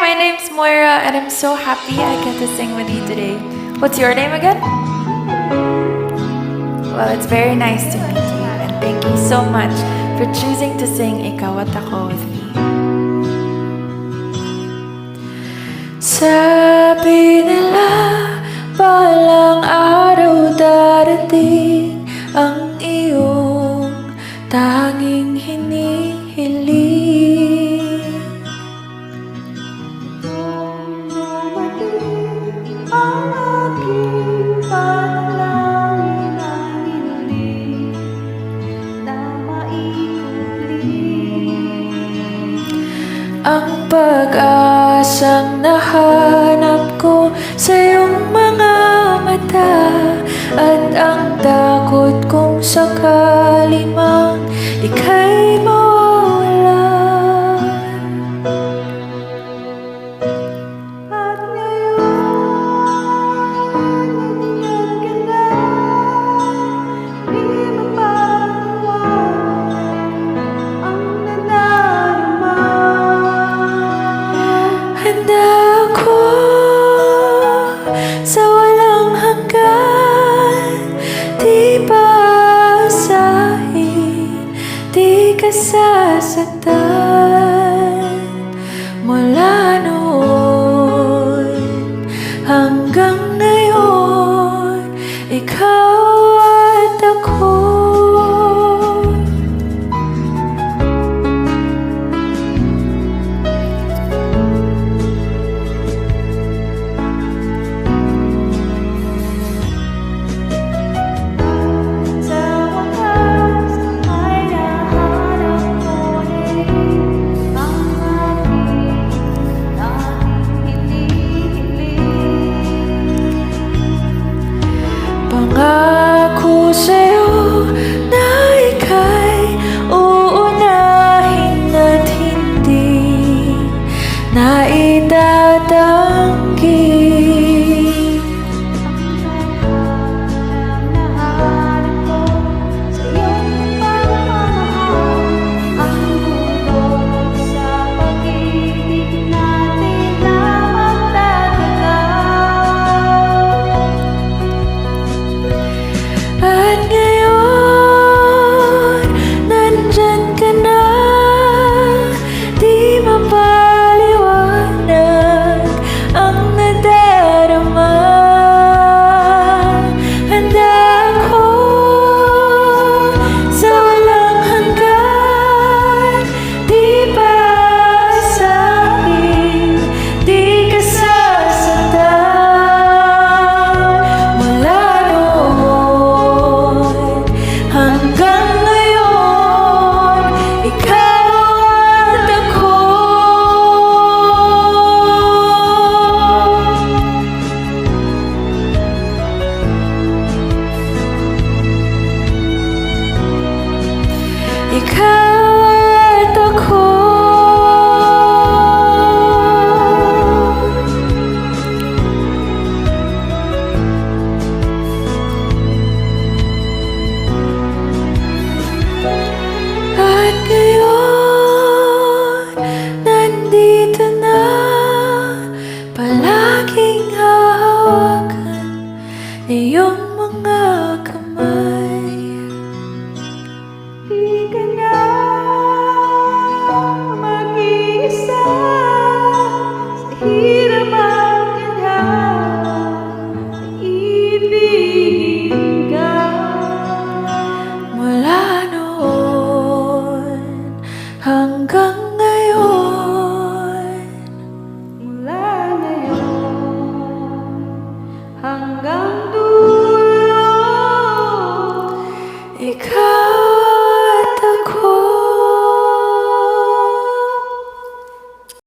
my name's Moira and I'm so happy I get to sing with you today. What's your name again? Well, it's very nice to meet you and thank you so much for choosing to sing Ikaw at Ako with me. Sabi nila, balang araw darating ang iyong tanging hinihiling. Ang aking panalangin ay hindi na maikubli. Ang pag-asang nahanap ko sa iyong mga mata at ang takot kong sakali mang ika'y mawalan. At ngayon, nandiyan ka na, di mapapawala ang nadarama. Handa ako sa walang hanggan, di paasahin, di ka sasaktan. Mula noon hanggang ngayon, ikaw at ako. Pangako sa'yo na ika'y uunahin at hindi na itatanggi. At ngayon, nandyan ka na, di mapaliwanag ang nadarama. Handa ako sa walang hanggan, di paasahin, di ka sasaktan. Mula hanggang ngayon, ikaw at ako. Ikaw at ako. At ngayon, nandito